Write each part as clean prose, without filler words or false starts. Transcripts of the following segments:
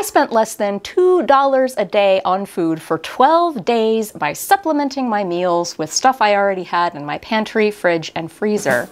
I spent less than $2 a day on food for 12 days by supplementing my meals with stuff I already had in my pantry, fridge, and freezer.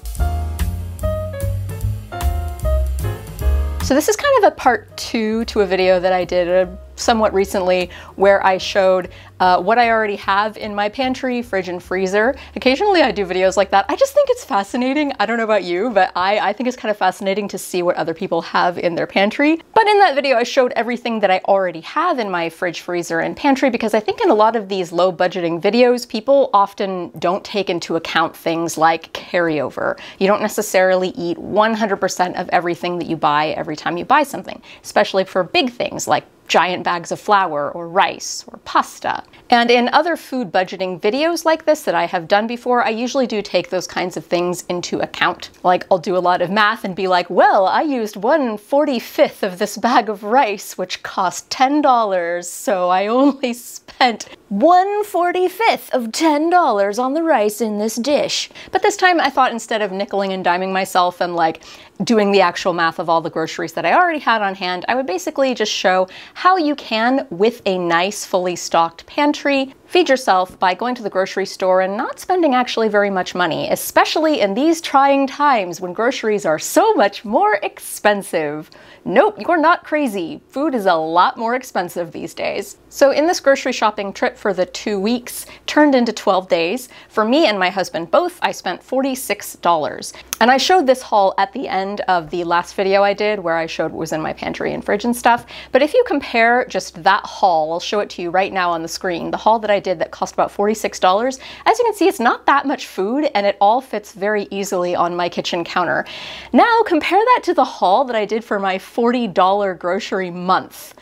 So this is kind of a part 2 to a video that I did somewhat recently where I showed what I already have in my pantry, fridge, and freezer. Occasionally I do videos like that. I just think it's fascinating. I don't know about you, but I think it's kind of fascinating to see what other people have in their pantry. But in that video I showed everything that I already have in my fridge, freezer, and pantry because I think in a lot of these low budgeting videos, people often don't take into account things like carryover. You don't necessarily eat 100% of everything that you buy every time you buy something, especially for big things like giant bags of flour or rice or pasta. And in other food budgeting videos like this that I have done before, I usually do take those kinds of things into account. Like I'll do a lot of math and be like, well, I used 1/45 of this bag of rice, which cost $10, so I only spent 1/45 of $10 on the rice in this dish. But this time I thought instead of nickeling and diming myself and like doing the actual math of all the groceries that I already had on hand, I would basically just show how you can, with a nice fully stocked pantry, feed yourself by going to the grocery store and not spending actually very much money, especially in these trying times when groceries are so much more expensive. Nope, you're not crazy. Food is a lot more expensive these days. So in this grocery shopping trip for the 2 weeks, turned into 12 days, for me and my husband both, I spent $46. And I showed this haul at the end of the last video I did where I showed what was in my pantry and fridge and stuff. But if you compare just that haul, I'll show it to you right now on the screen, the haul that I did that cost about $46, as you can see, it's not that much food and it all fits very easily on my kitchen counter. Now compare that to the haul that I did for my $40 grocery month.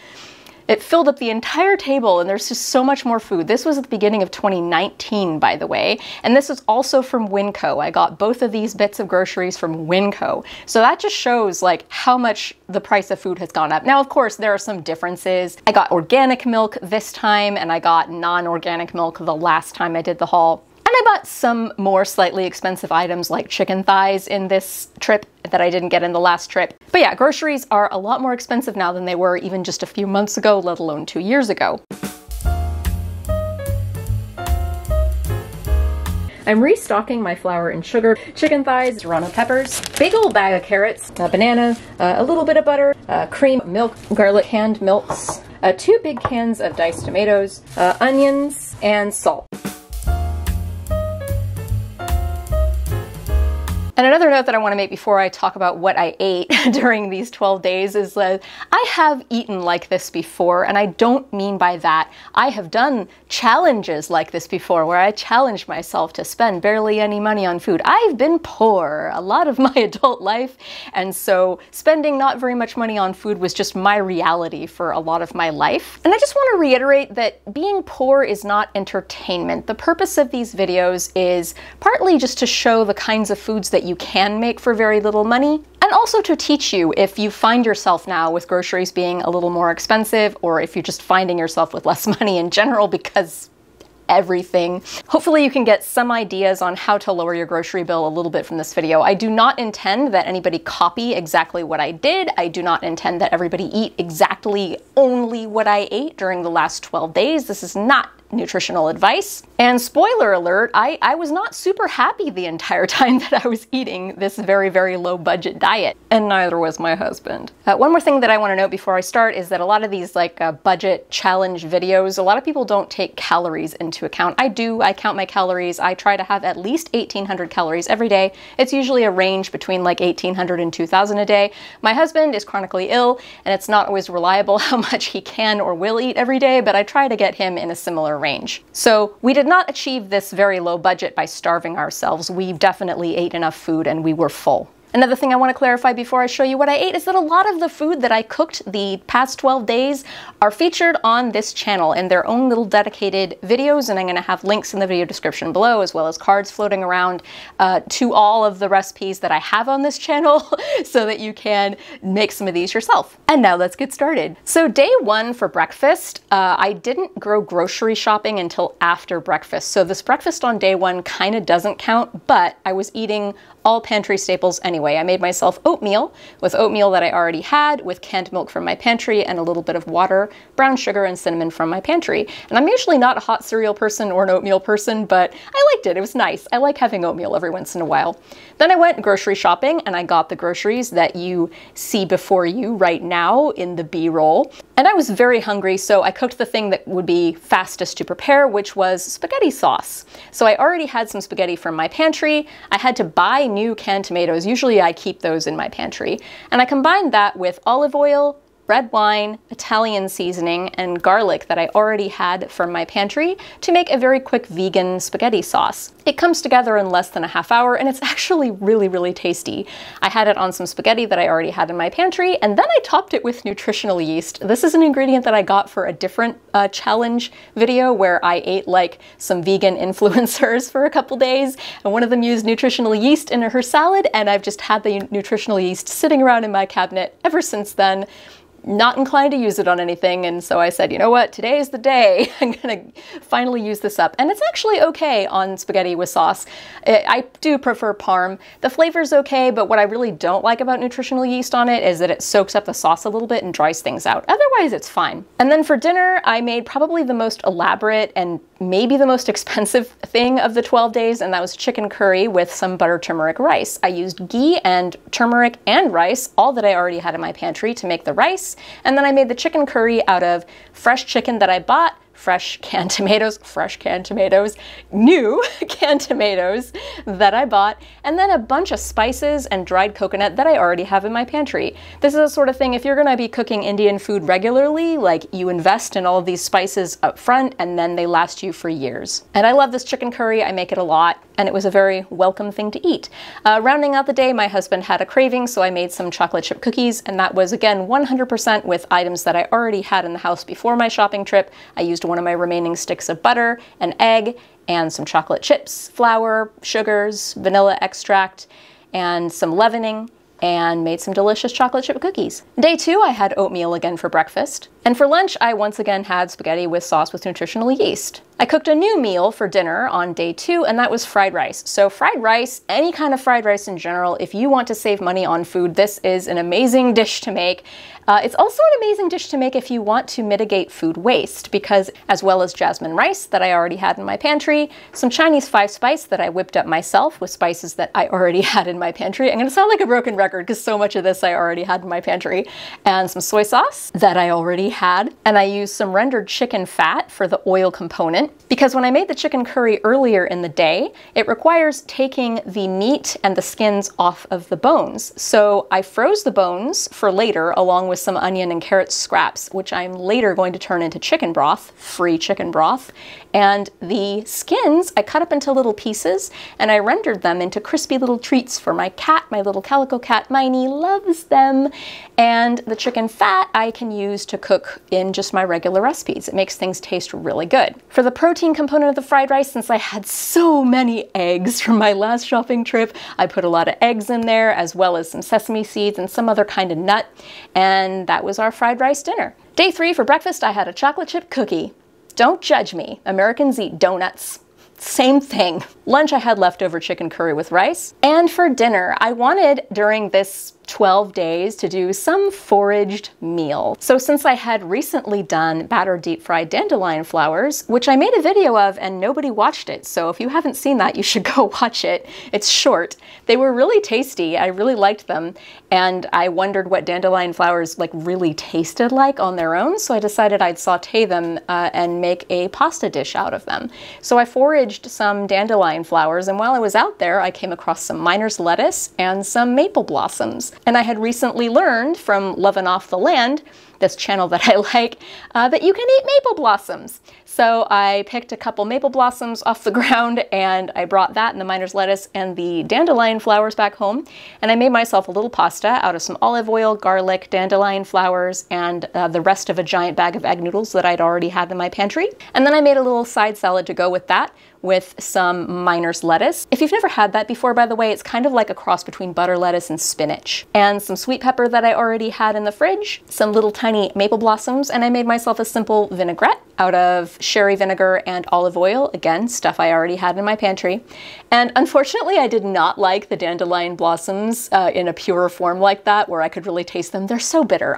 It filled up the entire table and there's just so much more food. This was at the beginning of 2019, by the way. And this is also from Winco. I got both of these bits of groceries from Winco. So that just shows like how much the price of food has gone up. Now, of course, there are some differences. I got organic milk this time and I got non-organic milk the last time I did the haul. And I bought some more slightly expensive items like chicken thighs in this trip that I didn't get in the last trip. But yeah, groceries are a lot more expensive now than they were even just a few months ago, let alone 2 years ago. I'm restocking my flour and sugar, chicken thighs, serrano peppers, big old bag of carrots, a banana, a little bit of butter, cream, milk, garlic, canned milks, 2 big cans of diced tomatoes, onions, and salt. And another note that I want to make before I talk about what I ate during these 12 days is that I have eaten like this before, and I don't mean by that. I have done challenges like this before where I challenged myself to spend barely any money on food. I've been poor a lot of my adult life, and so spending not very much money on food was just my reality for a lot of my life. And I just want to reiterate that being poor is not entertainment. The purpose of these videos is partly just to show the kinds of foods that you can make for very little money, and also to teach you if you find yourself now with groceries being a little more expensive, or if you're just finding yourself with less money in general because everything. Hopefully you can get some ideas on how to lower your grocery bill a little bit from this video. I do not intend that anybody copy exactly what I did. I do not intend that everybody eat exactly only what I ate during the last 12 days. This is not nutritional advice. And spoiler alert, I was not super happy the entire time that I was eating this very, very low budget diet. And neither was my husband. One more thing that I want to note before I start is that a lot of these like budget challenge videos, a lot of people don't take calories into account. I do. I count my calories. I try to have at least 1,800 calories every day. It's usually a range between like 1,800 and 2,000 a day. My husband is chronically ill, and it's not always reliable how much he can or will eat every day, but I try to get him in a similar range. So we did not achieve this very low budget by starving ourselves. We definitely ate enough food and we were full. Another thing I want to clarify before I show you what I ate is that a lot of the food that I cooked the past 12 days are featured on this channel in their own little dedicated videos, and I'm going to have links in the video description below, as well as cards floating around to all of the recipes that I have on this channel so that you can make some of these yourself. And now let's get started. So day one for breakfast, I didn't go grocery shopping until after breakfast. So this breakfast on day one kind of doesn't count, but I was eating all pantry staples anyway. anyway. I made myself oatmeal with oatmeal that I already had, with canned milk from my pantry and a little bit of water, brown sugar, and cinnamon from my pantry. And I'm usually not a hot cereal person or an oatmeal person, but I liked it. It was nice. I like having oatmeal every once in a while. Then I went grocery shopping and I got the groceries that you see before you right now in the B-roll. And I was very hungry, so I cooked the thing that would be fastest to prepare, which was spaghetti sauce. So I already had some spaghetti from my pantry. I had to buy new canned tomatoes. Usually I keep those in my pantry. And I combined that with olive oil, red wine, Italian seasoning, and garlic that I already had from my pantry to make a very quick vegan spaghetti sauce. It comes together in less than a half hour, and it's actually really, really tasty. I had it on some spaghetti that I already had in my pantry, and then I topped it with nutritional yeast. This is an ingredient that I got for a different challenge video where I ate like some vegan influencers for a couple days, and one of them used nutritional yeast in her salad, and I've just had the nutritional yeast sitting around in my cabinet ever since then. Not inclined to use it on anything, and so I said, you know what, today is the day. I'm gonna finally use this up. And it's actually okay on spaghetti with sauce. I do prefer parm. The flavor's okay, but what I really don't like about nutritional yeast on it is that it soaks up the sauce a little bit and dries things out. Otherwise, it's fine. And then for dinner, I made probably the most elaborate and maybe the most expensive thing of the 12 days, and that was chicken curry with some butter turmeric rice. I used ghee and turmeric and rice, all that I already had in my pantry, to make the rice. And then I made the chicken curry out of fresh chicken that I bought, fresh canned tomatoes, new canned tomatoes that I bought, and then a bunch of spices and dried coconut that I already have in my pantry. This is the sort of thing, if you're gonna be cooking Indian food regularly, like you invest in all of these spices up front and then they last you for years. And I love this chicken curry, I make it a lot, and it was a very welcome thing to eat. Rounding out the day, my husband had a craving, so I made some chocolate chip cookies, and that was again 100% with items that I already had in the house before my shopping trip. I used one of my remaining sticks of butter, an egg, and some chocolate chips, flour, sugars, vanilla extract, and some leavening, and made some delicious chocolate chip cookies. Day 2, I had oatmeal again for breakfast. And for lunch, I once again had spaghetti with sauce with nutritional yeast. I cooked a new meal for dinner on day 2, and that was fried rice. So fried rice, any kind of fried rice in general, if you want to save money on food, this is an amazing dish to make. It's also an amazing dish to make if you want to mitigate food waste, because as well as jasmine rice that I already had in my pantry, some Chinese 5-spice that I whipped up myself with spices that I already had in my pantry. I'm gonna sound like a broken record because so much of this I already had in my pantry, and some soy sauce that I already had, and I used some rendered chicken fat for the oil component, because when I made the chicken curry earlier in the day, it requires taking the meat and the skins off of the bones. So I froze the bones for later along with some onion and carrot scraps, which I'm later going to turn into chicken broth, free chicken broth. And the skins I cut up into little pieces, and I rendered them into crispy little treats for my cat, my little calico cat, Miney loves them. And the chicken fat I can use to cook in just my regular recipes. It makes things taste really good. For the protein component of the fried rice, since I had so many eggs from my last shopping trip, I put a lot of eggs in there, as well as some sesame seeds and some other kind of nut, and that was our fried rice dinner. Day 3 for breakfast, I had a chocolate chip cookie. Don't judge me. Americans eat donuts. Same thing. Lunch, I had leftover chicken curry with rice. And for dinner, I wanted during this 12 days to do some foraged meal. So since I had recently done battered deep fried dandelion flowers, which I made a video of and nobody watched it, so if you haven't seen that, you should go watch it. It's short. They were really tasty. I really liked them, and I wondered what dandelion flowers like really tasted like on their own, so I decided I'd saute them and make a pasta dish out of them. So I foraged some dandelion flowers, and while I was out there, I came across some miner's lettuce and some maple blossoms. And I had recently learned from Lovin' Off the Land, this channel that I like, that you can eat maple blossoms. So I picked a couple maple blossoms off the ground, and I brought that and the miner's lettuce and the dandelion flowers back home, and I made myself a little pasta out of some olive oil, garlic, dandelion flowers, and the rest of a giant bag of egg noodles that I'd already had in my pantry. And then I made a little side salad to go with that, with some miner's lettuce. If you've never had that before, by the way, it's kind of like a cross between butter lettuce and spinach. And some sweet pepper that I already had in the fridge, some little tiny maple blossoms, and I made myself a simple vinaigrette out of sherry vinegar, and olive oil. Again, stuff I already had in my pantry. And unfortunately, I did not like the dandelion blossoms in a pure form like that, where I could really taste them. They're so bitter.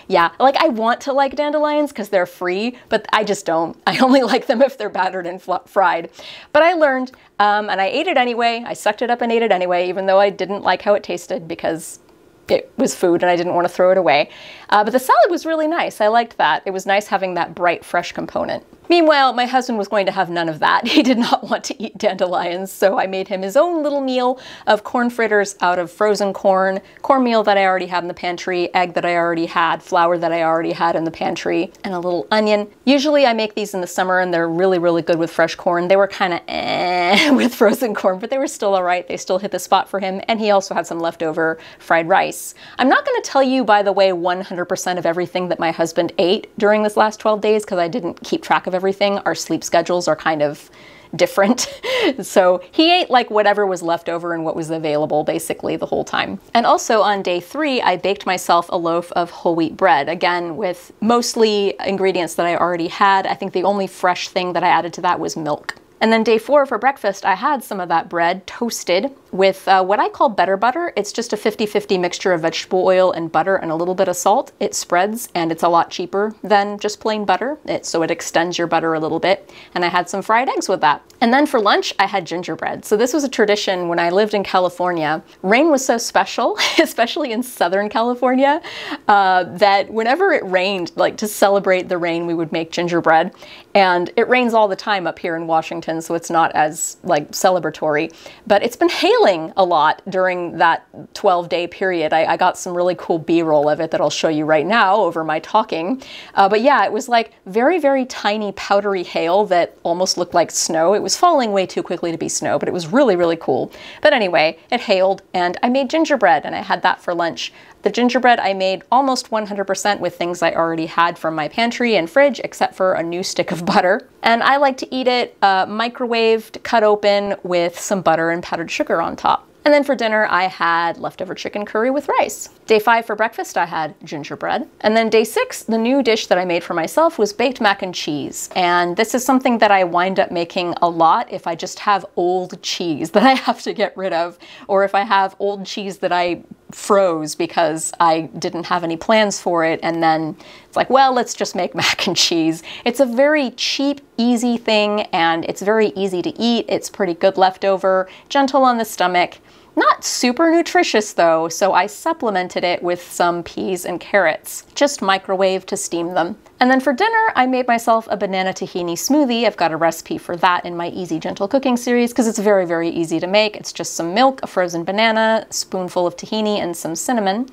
Yeah, like I want to like dandelions because they're free, but I just don't. I only like them if they're battered and fried. But I learned, and I ate it anyway. I sucked it up and ate it anyway, even though I didn't like how it tasted because it was food and I didn't want to throw it away. But the salad was really nice. I liked that. It was nice having that bright, fresh component. Meanwhile, my husband was going to have none of that. He did not want to eat dandelions, so I made him his own little meal of corn fritters out of frozen corn, cornmeal that I already had in the pantry, egg that I already had, flour that I already had in the pantry, and a little onion. Usually I make these in the summer and they're really, really good with fresh corn. They were kind of with frozen corn, but they were still all right. They still hit the spot for him, and he also had some leftover fried rice. I'm not going to tell you, by the way, 100% of everything that my husband ate during this last 12 days because I didn't keep track of everything. Our sleep schedules are kind of different. So he ate like whatever was left over and what was available basically the whole time. And also on day 3, I baked myself a loaf of whole wheat bread, again with mostly ingredients that I already had. I think the only fresh thing that I added to that was milk. And then day 4 for breakfast, I had some of that bread toasted with what I call better butter. It's just a 50-50 mixture of vegetable oil and butter and a little bit of salt. It spreads and it's a lot cheaper than just plain butter, so it extends your butter a little bit. And I had some fried eggs with that. And then for lunch, I had gingerbread. So this was a tradition when I lived in California. Rain was so special, especially in Southern California, that whenever it rained, like to celebrate the rain, we would make gingerbread. And it rains all the time up here in Washington, so it's not as like celebratory, but it's been hailing a lot during that 12-day period. I got some really cool B-roll of it that I'll show you right now over my talking. But yeah, it was like very, very tiny powdery hail that almost looked like snow. It was falling way too quickly to be snow, but it was really, really cool. But anyway, it hailed and I made gingerbread and I had that for lunch. The gingerbread I made almost 100% with things I already had from my pantry and fridge, except for a new stick of butter. And I like to eat it microwaved, cut open with some butter and powdered sugar on top. And then for dinner, I had leftover chicken curry with rice. Day 5 for breakfast, I had gingerbread. And then day 6, the new dish that I made for myself was baked mac and cheese. And this is something that I wind up making a lot if I just have old cheese that I have to get rid of, or if I have old cheese that I froze because I didn't have any plans for it, and then it's like, well, let's just make mac and cheese. It's a very cheap, easy thing, and it's very easy to eat. It's pretty good leftover, gentle on the stomach. Not super nutritious though, so I supplemented it with some peas and carrots. Just microwave to steam them. And then for dinner, I made myself a banana tahini smoothie. I've got a recipe for that in my Easy Gentle Cooking series because it's very, very easy to make. It's just some milk, a frozen banana, a spoonful of tahini, and some cinnamon.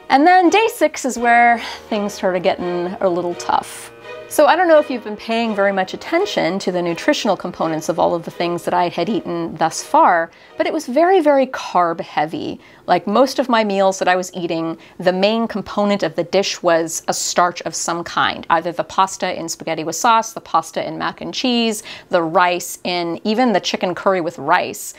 And then day 6 is where things started getting a little tough. So I don't know if you've been paying very much attention to the nutritional components of all of the things that I had eaten thus far, but it was very, very carb heavy. Like most of my meals that I was eating, the main component of the dish was a starch of some kind, either the pasta in spaghetti with sauce, the pasta in mac and cheese, the rice in even the chicken curry with rice.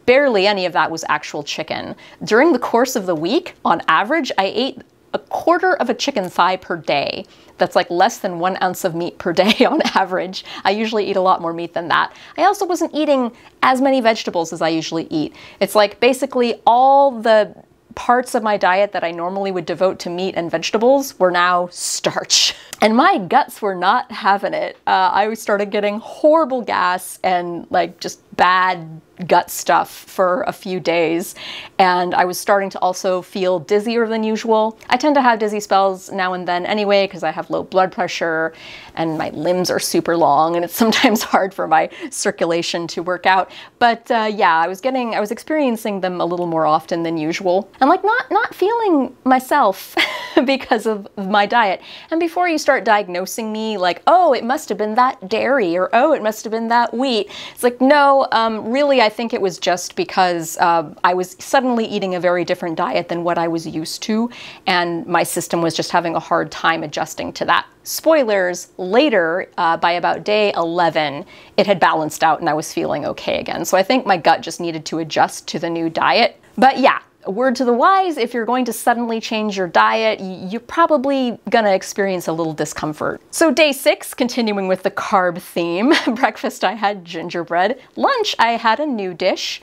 Barely any of that was actual chicken. During the course of the week, on average, I ate a quarter of a chicken thigh per day. That's like less than 1 ounce of meat per day on average. I usually eat a lot more meat than that. I also wasn't eating as many vegetables as I usually eat. It's like basically all the parts of my diet that I normally would devote to meat and vegetables were now starch. And my guts were not having it. I started getting horrible gas and like just bad gut stuff for a few days. And I was starting to also feel dizzier than usual. I tend to have dizzy spells now and then anyway, because I have low blood pressure and my limbs are super long and it's sometimes hard for my circulation to work out. But yeah, I was experiencing them a little more often than usual. And like not feeling myself because of my diet. And before you start diagnosing me like, oh, it must have been that dairy, or oh, it must have been that wheat. It's like, no, really, I think it was just because I was suddenly eating a very different diet than what I was used to, and my system was just having a hard time adjusting to that. Spoilers, later, by about day 11, it had balanced out and I was feeling okay again. So I think my gut just needed to adjust to the new diet. But yeah, a word to the wise, if you're going to suddenly change your diet, you're probably gonna experience a little discomfort. So day 6, continuing with the carb theme. Breakfast I had gingerbread. Lunch I had a new dish,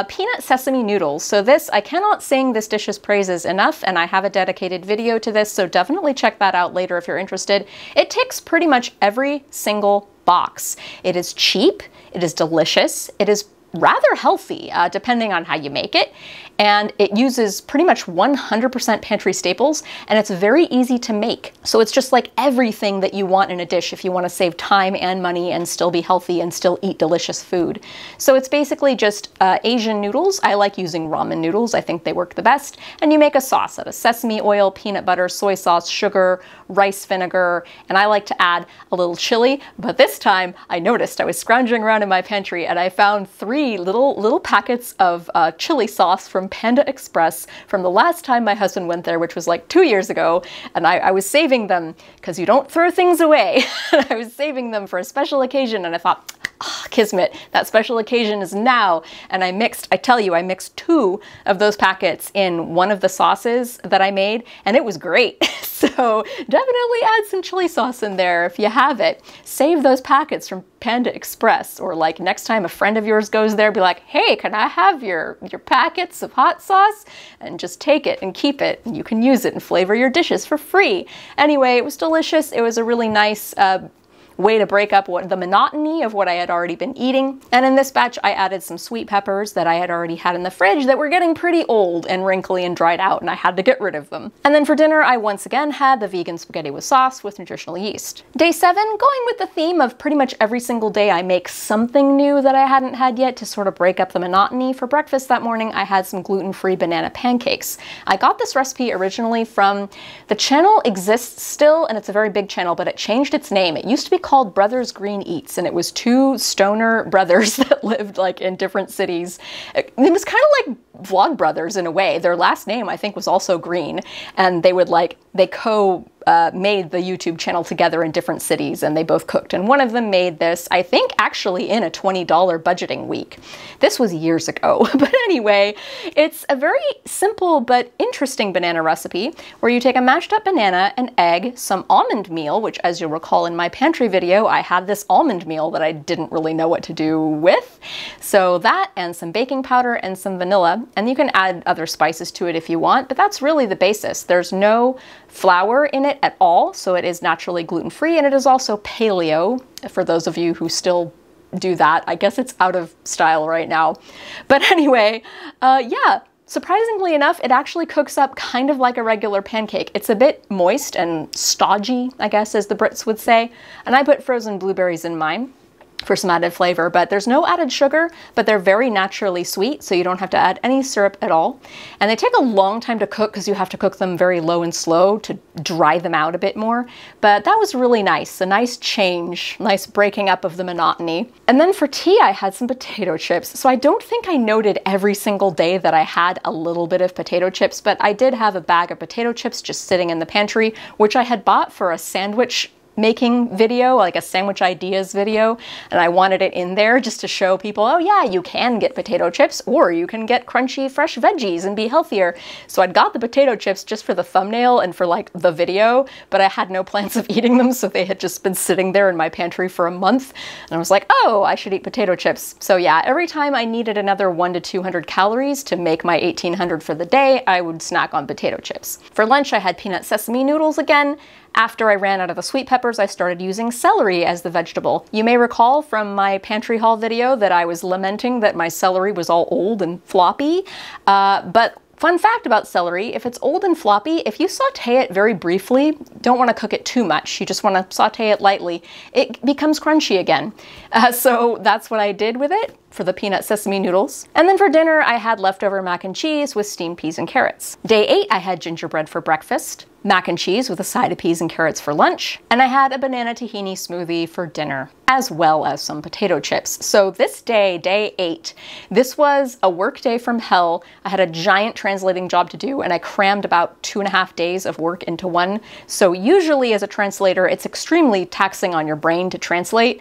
peanut sesame noodles. So this, I cannot sing this dish's praises enough, and I have a dedicated video to this, so definitely check that out later if you're interested. It ticks pretty much every single box. It is cheap, it is delicious, it is rather healthy, depending on how you make it. And it uses pretty much 100% pantry staples, and it's very easy to make. So it's just like everything that you want in a dish if you want to save time and money and still be healthy and still eat delicious food. So it's basically just Asian noodles. I like using ramen noodles. I think they work the best. And you make a sauce out of sesame oil, peanut butter, soy sauce, sugar, rice vinegar, and I like to add a little chili. But this time I noticed I was scrounging around in my pantry and I found 3 little packets of chili sauce from Panda Express from the last time my husband went there, which was like 2 years ago, and I was saving them because you don't throw things away. I was saving them for a special occasion, and I thought, oh, kismet, that special occasion is now. And I tell you, I mixed 2 of those packets in one of the sauces that I made, and it was great. So definitely add some chili sauce in there if you have it. Save those packets from Panda Express, or like next time a friend of yours goes there, be like, hey, can I have your packets of hot sauce? And just take it and keep it. And you can use it and flavor your dishes for free. Anyway, it was delicious. It was a really nice way to break up the monotony of what I had already been eating. And in this batch, I added some sweet peppers that I had already had in the fridge that were getting pretty old and wrinkly and dried out, and I had to get rid of them. And then for dinner, I once again had the vegan spaghetti with sauce with nutritional yeast. Day 7, going with the theme of pretty much every single day I make something new that I hadn't had yet to sort of break up the monotony. For breakfast that morning, I had some gluten-free banana pancakes. I got this recipe originally from, the channel exists still, and it's a very big channel, but it changed its name. It used to be called Brothers Green Eats, and it was 2 stoner brothers that lived like in different cities. It was kind of like Vlogbrothers in a way. Their last name I think was also Green, and they would made the YouTube channel together in different cities, and they both cooked. And one of them made this, I think actually in a $20 budgeting week. This was years ago. But anyway, it's a very simple but interesting banana recipe where you take a mashed up banana, an egg, some almond meal, which as you'll recall in my pantry video, I had this almond meal that I didn't really know what to do with. So that, and some baking powder and some vanilla, and you can add other spices to it if you want, but that's really the basis. There's no flour in it at all, so it is naturally gluten-free, and it is also paleo, for those of you who still do that. I guess it's out of style right now. But anyway, yeah, surprisingly enough, it actually cooks up kind of like a regular pancake. It's a bit moist and stodgy, I guess, as the Brits would say, and I put frozen blueberries in mine for some added flavor, but there's no added sugar, but they're very naturally sweet, so you don't have to add any syrup at all. And they take a long time to cook because you have to cook them very low and slow to dry them out a bit more. But that was really nice, a nice change, nice breaking up of the monotony. And then for tea, I had some potato chips. So I don't think I noted every single day that I had a little bit of potato chips, but I did have a bag of potato chips just sitting in the pantry, which I had bought for a sandwich making video, like a sandwich ideas video, and I wanted it in there just to show people, oh yeah, you can get potato chips, or you can get crunchy fresh veggies and be healthier. So I'd got the potato chips just for the thumbnail and for like the video, but I had no plans of eating them, so they had just been sitting there in my pantry for a month, and I was like, oh, I should eat potato chips. So yeah, every time I needed another 100 to 200 calories to make my 1800 for the day, I would snack on potato chips. For lunch, I had peanut sesame noodles again. After I ran out of the sweet peppers, I started using celery as the vegetable. You may recall from my pantry haul video that I was lamenting that my celery was all old and floppy, but fun fact about celery, if it's old and floppy, if you saute it very briefly, don't want to cook it too much, you just want to saute it lightly, it becomes crunchy again. So that's what I did with it for the peanut sesame noodles. And then for dinner, I had leftover mac and cheese with steamed peas and carrots. Day 8, I had gingerbread for breakfast, mac and cheese with a side of peas and carrots for lunch, and I had a banana tahini smoothie for dinner, as well as some potato chips. So this day, day 8, this was a work day from hell. I had a giant translating job to do, and I crammed about 2.5 days of work into one. So usually as a translator, it's extremely taxing on your brain to translate.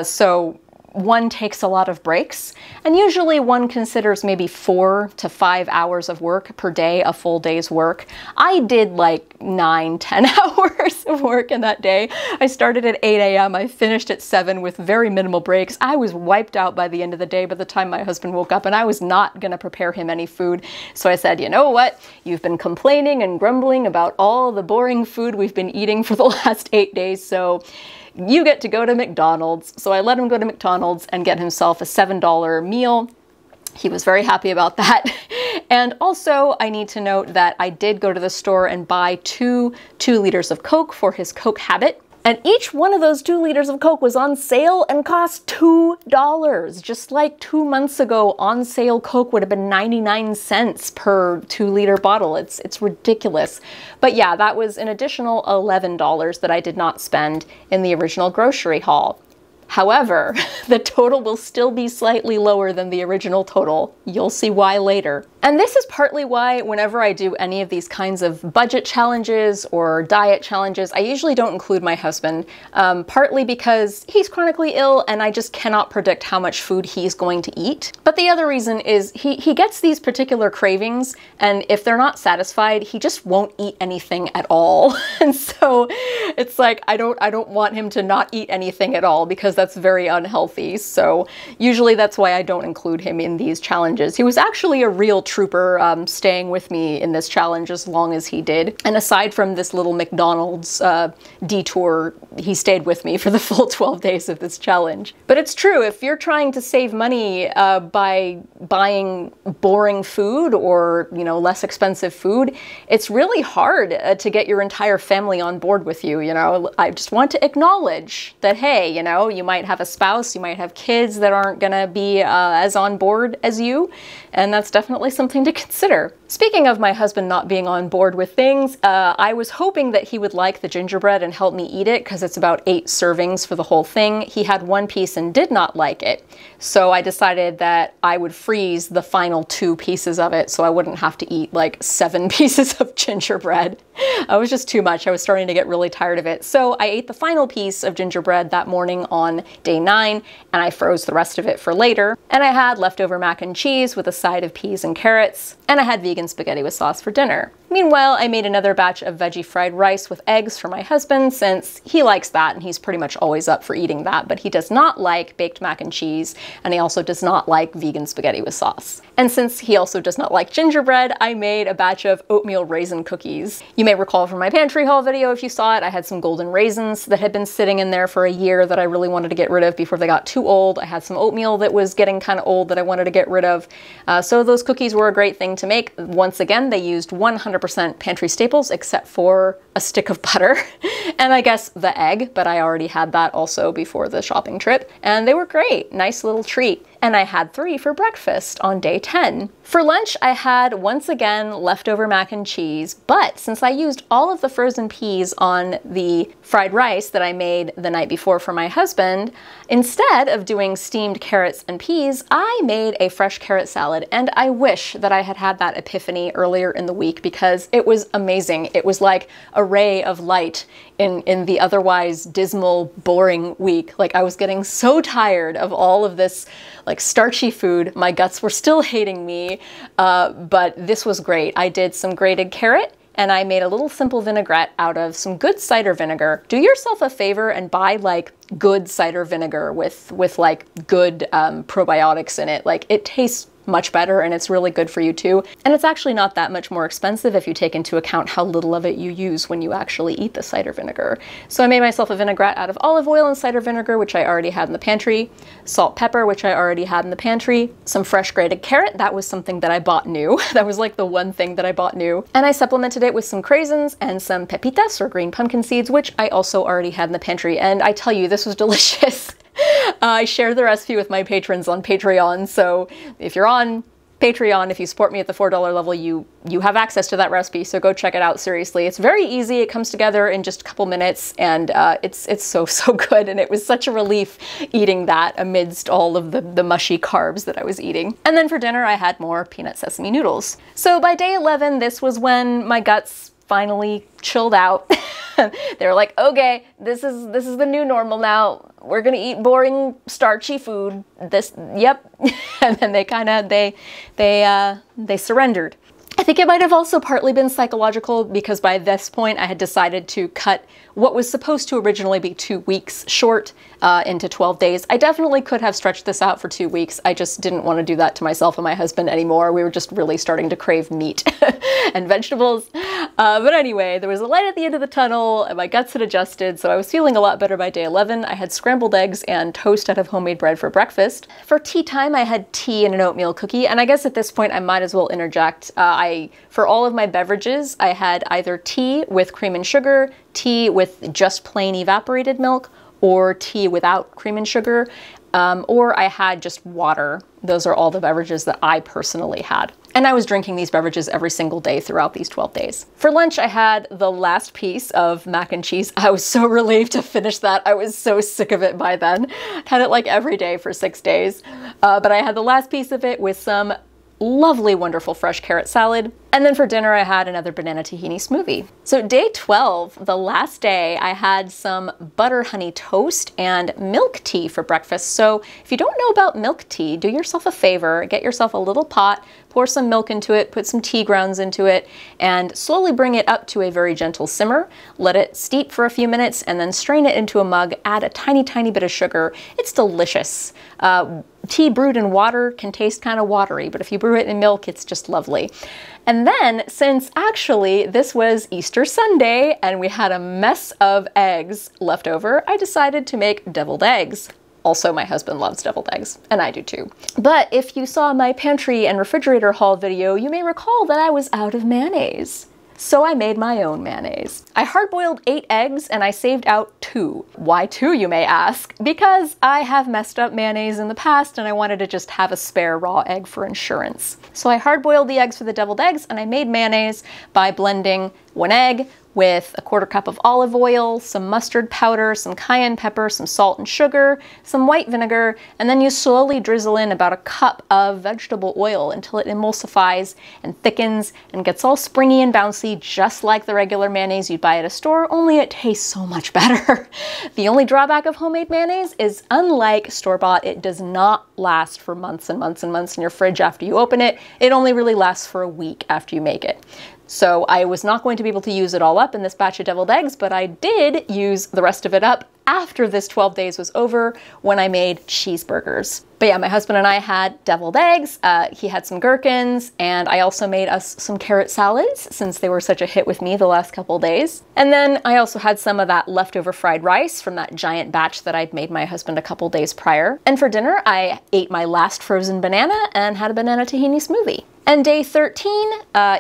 So one takes a lot of breaks, and usually one considers maybe 4 to 5 hours of work per day a full day's work. I did like 9, 10 hours of work in that day. I started at 8 a.m. I finished at 7 with very minimal breaks. I was wiped out by the end of the day by the time my husband woke up, and I was not gonna prepare him any food. So I said, you know what? You've been complaining and grumbling about all the boring food we've been eating for the last 8 days, so you get to go to McDonald's. So I let him go to McDonald's and get himself a $7 meal. He was very happy about that. And also, I need to note that I did go to the store and buy 2 liters of Coke for his Coke habit. And each one of those 2 liters of Coke was on sale and cost $2. Just like 2 months ago, on sale Coke would have been 99 cents per 2-liter bottle. It's ridiculous. But yeah, that was an additional $11 that I did not spend in the original grocery haul. However, the total will still be slightly lower than the original total. You'll see why later. And this is partly why whenever I do any of these kinds of budget challenges or diet challenges, I usually don't include my husband, partly because he's chronically ill and I just cannot predict how much food he's going to eat. But the other reason is he gets these particular cravings, and if they're not satisfied, he just won't eat anything at all. And so it's like, I don't want him to not eat anything at all, because that's very unhealthy. So usually that's why I don't include him in these challenges. He was actually a real trooper, staying with me in this challenge as long as he did. And aside from this little McDonald's detour, he stayed with me for the full 12 days of this challenge. But it's true, if you're trying to save money by buying boring food or, you know, less expensive food, it's really hard to get your entire family on board with you, you know. I just want to acknowledge that, hey, you know, you might have a spouse, you might have kids that aren't gonna be as on board as you, and that's definitely something to consider. Speaking of my husband not being on board with things, I was hoping that he would like the gingerbread and help me eat it, because it's about 8 servings for the whole thing. He had 1 piece and did not like it. So I decided that I would freeze the final 2 pieces of it so I wouldn't have to eat like 7 pieces of gingerbread. It was just too much. I was starting to get really tired of it. So I ate the final piece of gingerbread that morning on day 9, and I froze the rest of it for later. And I had leftover mac and cheese with a side of peas and carrots, and I had vegan spaghetti with sauce for dinner. Meanwhile, I made another batch of veggie fried rice with eggs for my husband, since he likes that and he's pretty much always up for eating that, but he does not like baked mac and cheese, and he also does not like vegan spaghetti with sauce. And since he also does not like gingerbread, I made a batch of oatmeal raisin cookies. You may recall from my pantry haul video, if you saw it, I had some golden raisins that had been sitting in there for a year that I really wanted to get rid of before they got too old. I had some oatmeal that was getting kind of old that I wanted to get rid of. So those cookies were a great thing to make. Once again, they used 100% pantry staples except for a stick of butter and I guess the egg, but I already had that also before the shopping trip, and they were great. Nice little treat. And I had 3 for breakfast on day 10. For lunch, I had, once again, leftover mac and cheese, but since I used all of the frozen peas on the fried rice that I made the night before for my husband, instead of doing steamed carrots and peas, I made a fresh carrot salad, and I wish that I had had that epiphany earlier in the week, because it was amazing. It was like a ray of light in the otherwise dismal, boring week. Like, I was getting so tired of all of this like starchy food. My guts were still hating me, but this was great. I did some grated carrot, and I made a little simple vinaigrette out of some good cider vinegar. Do yourself a favor and buy like good cider vinegar with like good probiotics in it. Like, it tastes much better and it's really good for you too. And it's actually not that much more expensive if you take into account how little of it you use when you actually eat the cider vinegar. So I made myself a vinaigrette out of olive oil and cider vinegar, which I already had in the pantry, salt, pepper, which I already had in the pantry, some fresh grated carrot. That was something that I bought new. That was like the one thing that I bought new. And I supplemented it with some craisins and some pepitas, or green pumpkin seeds, which I also already had in the pantry. And I tell you, this was delicious. I share the recipe with my patrons on Patreon, so if you're on Patreon, if you support me at the $4 level, you have access to that recipe, so go check it out. Seriously, it's very easy. It comes together in just a couple minutes, and it's so good, and it was such a relief eating that amidst all of the mushy carbs that I was eating. And then for dinner, I had more peanut sesame noodles. So by day 11, this was when my guts finally chilled out. They were like, okay, this is the new normal now. We're gonna eat boring, starchy food. Yep. And then they surrendered. I think it might have also partly been psychological because by this point I had decided to cut what was supposed to originally be 2 weeks short into 12 days. I definitely could have stretched this out for 2 weeks. I just didn't want to do that to myself and my husband anymore. We were just really starting to crave meat and vegetables. But anyway, there was a light at the end of the tunnel and my guts had adjusted, so I was feeling a lot better by day 11. I had scrambled eggs and toast out of homemade bread for breakfast. For tea time, I had tea and an oatmeal cookie, and I guess at this point I might as well interject. For all of my beverages, I had either tea with cream and sugar, tea with just plain evaporated milk, or tea without cream and sugar, or I had just water. Those are all the beverages that I personally had. And I was drinking these beverages every single day throughout these 12 days. For lunch, I had the last piece of mac and cheese. I was so relieved to finish that. I was so sick of it by then. I had it like every day for 6 days. But I had the last piece of it with some lovely, wonderful fresh carrot salad. And then for dinner, I had another banana tahini smoothie. So day 12, the last day, I had some butter honey toast and milk tea for breakfast. So if you don't know about milk tea, do yourself a favor, get yourself a little pot, pour some milk into it, put some tea grounds into it, and slowly bring it up to a very gentle simmer. Let it steep for a few minutes and then strain it into a mug, add a tiny, tiny bit of sugar. It's delicious. Tea brewed in water can taste kind of watery, but if you brew it in milk, it's just lovely. And then, since actually this was Easter Sunday and we had a mess of eggs left over, I decided to make deviled eggs. Also, my husband loves deviled eggs, and I do too. But if you saw my pantry and refrigerator haul video, you may recall that I was out of mayonnaise. So I made my own mayonnaise. I hard-boiled 8 eggs and I saved out 2. Why 2, you may ask? Because I have messed up mayonnaise in the past and I wanted to just have a spare raw egg for insurance. So I hard-boiled the eggs for the deviled eggs and I made mayonnaise by blending 1 egg with a 1/4 cup of olive oil, some mustard powder, some cayenne pepper, some salt and sugar, some white vinegar, and then you slowly drizzle in about 1 cup of vegetable oil until it emulsifies and thickens and gets all springy and bouncy, just like the regular mayonnaise you'd buy at a store, only it tastes so much better. The only drawback of homemade mayonnaise is, unlike store-bought, it does not last for months and months and months in your fridge after you open it. It only really lasts for a week after you make it. So I was not going to be able to use it all up in this batch of deviled eggs, but I did use the rest of it up after this 12 days was over when I made cheeseburgers. But yeah, my husband and I had deviled eggs, he had some gherkins, and I also made us some carrot salads since they were such a hit with me the last couple days. And then I also had some of that leftover fried rice from that giant batch that I'd made my husband a couple days prior. And for dinner, I ate my last frozen banana and had a banana tahini smoothie. And day 13,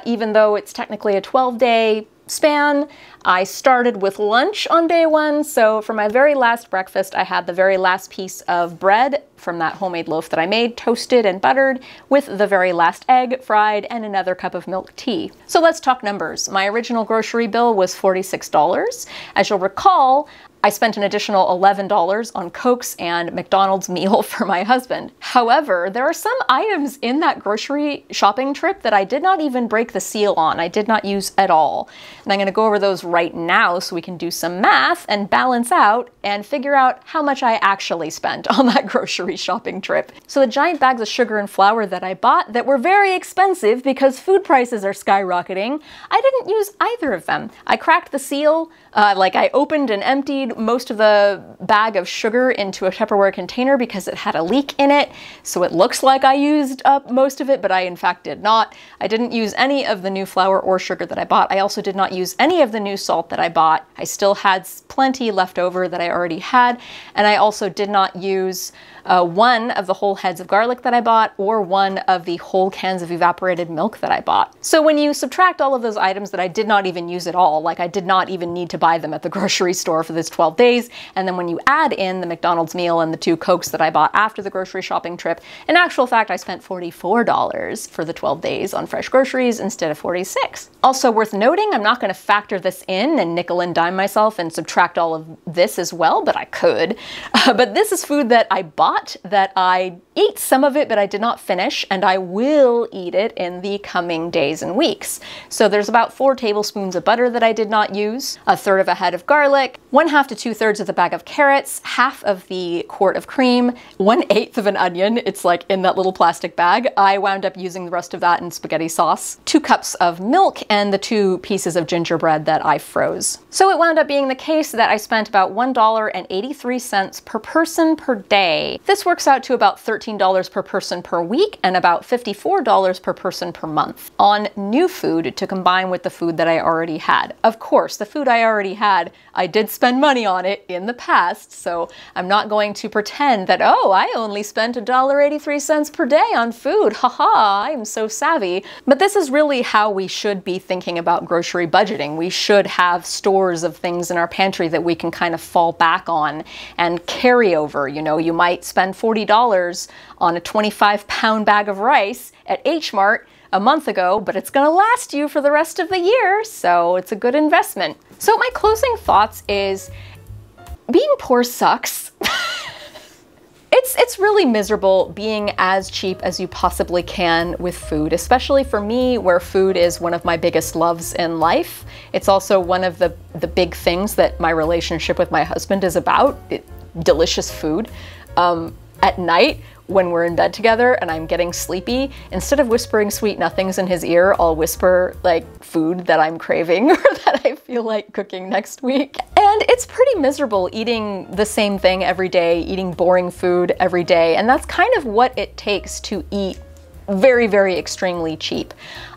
even though it's technically a 12-day span, I started with lunch on day 1, so for my very last breakfast, I had the very last piece of bread from that homemade loaf that I made, toasted and buttered, with the very last egg fried and another cup of milk tea. So let's talk numbers. My original grocery bill was $46. As you'll recall, I spent an additional $11 on Cokes and McDonald's meal for my husband. However, there are some items in that grocery shopping trip that I did not even break the seal on. I did not use at all. And I'm going to go over those right now so we can do some math and balance out and figure out how much I actually spent on that grocery shopping trip. So the giant bags of sugar and flour that I bought that were very expensive because food prices are skyrocketing, I didn't use either of them. I cracked the seal, I opened and emptied most of the bag of sugar into a Tupperware container because it had a leak in it, so it looks like I used up most of it, but I in fact did not. I didn't use any of the new flour or sugar that I bought. I also did not use any of the new salt that I bought. I still had plenty left over that I already had, and I also did not use one of the whole heads of garlic that I bought or one of the whole cans of evaporated milk that I bought. So when you subtract all of those items that I did not even use at all, like I did not even need to buy them at the grocery store for this 12 12 days. And then when you add in the McDonald's meal and the 2 Cokes that I bought after the grocery shopping trip, in actual fact, I spent $44 for the 12 days on fresh groceries instead of $46. Also worth noting, I'm not going to factor this in and nickel and dime myself and subtract all of this as well, but I could. But this is food that I bought, that I ate some of it, but I did not finish, and I will eat it in the coming days and weeks. So there's about 4 tablespoons of butter that I did not use, 1/3 of a head of garlic, 1/2 to 2/3 of the bag of carrots, 1/2 of the quart of cream, 1/8 of an onion. It's like in that little plastic bag. I wound up using the rest of that in spaghetti sauce, 2 cups of milk, and the 2 pieces of gingerbread that I froze. So it wound up being the case that I spent about $1.83 per person per day. This works out to about $13 per person per week and about $54 per person per month on new food to combine with the food that I already had. Of course, the food I already had, I did spend money on it in the past, so I'm not going to pretend that, oh, I only spent $1.83 per day on food. Haha, I'm so savvy. But this is really how we should be thinking about grocery budgeting. We should have stores of things in our pantry that we can kind of fall back on and carry over. You know, you might spend $40 on a 25-pound bag of rice at H Mart a month ago, but it's gonna last you for the rest of the year, so it's a good investment. So my closing thoughts is, being poor sucks. It's really miserable being as cheap as you possibly can with food, especially for me, where food is one of my biggest loves in life. It's also one of the big things that my relationship with my husband is about, delicious food. At night, when we're in bed together and I'm getting sleepy, instead of whispering sweet nothings in his ear, I'll whisper like food that I'm craving or that I feel like cooking next week. And it's pretty miserable eating the same thing every day, eating boring food every day. And that's kind of what it takes to eat very, very extremely cheap.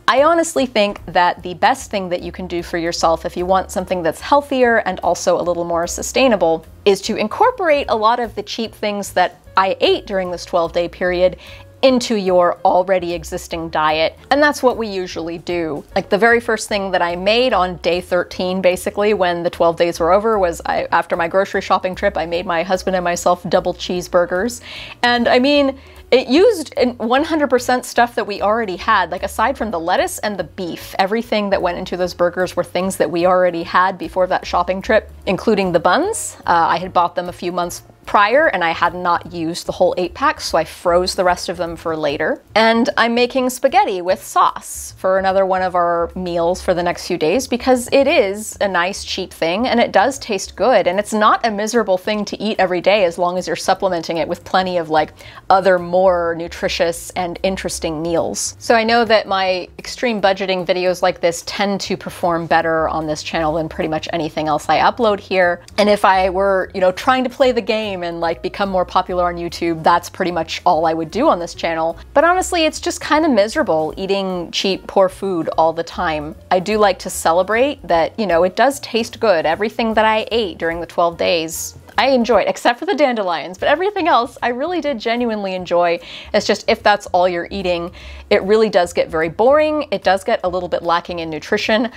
I honestly think that the best thing that you can do for yourself if you want something that's healthier and also a little more sustainable is to incorporate a lot of the cheap things that I ate during this 12-day period into your already existing diet. And that's what we usually do. Like the very first thing that I made on day 13, basically, when the 12 days were over, was after my grocery shopping trip, I made my husband and myself double cheeseburgers. And I mean, it used 100% stuff that we already had, like aside from the lettuce and the beef, everything that went into those burgers were things that we already had before that shopping trip, including the buns. I had bought them a few months prior and I had not used the whole 8-pack, so I froze the rest of them for later. And I'm making spaghetti with sauce for another one of our meals for the next few days because it is a nice cheap thing and it does taste good, and it's not a miserable thing to eat every day as long as you're supplementing it with plenty of like other more nutritious and interesting meals. So I know that my extreme budgeting videos like this tend to perform better on this channel than pretty much anything else I upload here. And if I were, you know, trying to play the game and like become more popular on YouTube, that's pretty much all I would do on this channel. But honestly, it's just kind of miserable eating cheap, poor food all the time. I do like to celebrate that, you know, it does taste good. Everything that I ate during the 12 days, I enjoyed, except for the dandelions, but everything else I really did genuinely enjoy. It's just if that's all you're eating, it really does get very boring. It does get a little bit lacking in nutrition.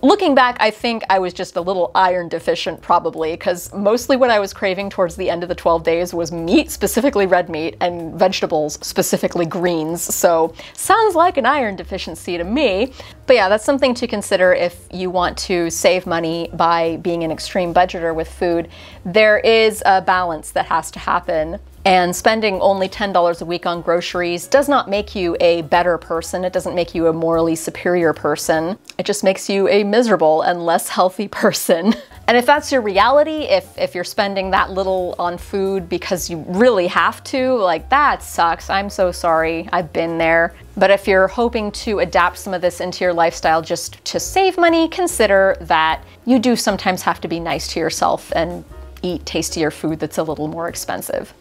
Looking back, I think I was just a little iron deficient probably, because mostly what I was craving towards the end of the 12 days was meat, specifically red meat, and vegetables, specifically greens. So sounds like an iron deficiency to me. But yeah, that's something to consider if you want to save money by being an extreme budgeter with food. There is a balance that has to happen. And spending only $10 a week on groceries does not make you a better person. It doesn't make you a morally superior person. It just makes you a miserable and less healthy person. And if that's your reality, if you're spending that little on food because you really have to, like, that sucks. I'm so sorry. I've been there. But if you're hoping to adapt some of this into your lifestyle just to save money, consider that you do sometimes have to be nice to yourself and eat tastier food that's a little more expensive.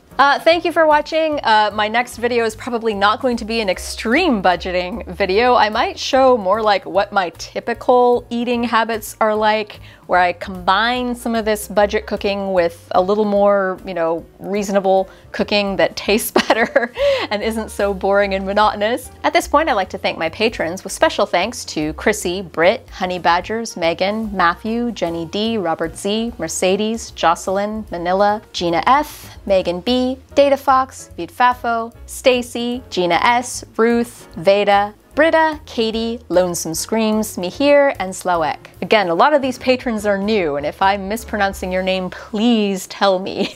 Thank you for watching. My next video is probably not going to be an extreme budgeting video. I might show more like what my typical eating habits are like, where I combine some of this budget cooking with a little more, you know, reasonable cooking that tastes better. better and isn't so boring and monotonous. At this point, I'd like to thank my patrons, with special thanks to Chrissy, Britt, Honey Badgers, Megan, Matthew, Jenny D, Robert Z, Mercedes, Jocelyn, Manila, Gina F, Megan B, Data Fox, Vid Fafo, Stacy, Gina S, Ruth, Veda, Britta, Katie, Lonesome Screams, Mihir, and Slowek. Again, a lot of these patrons are new, and if I'm mispronouncing your name, please tell me.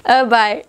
Bye.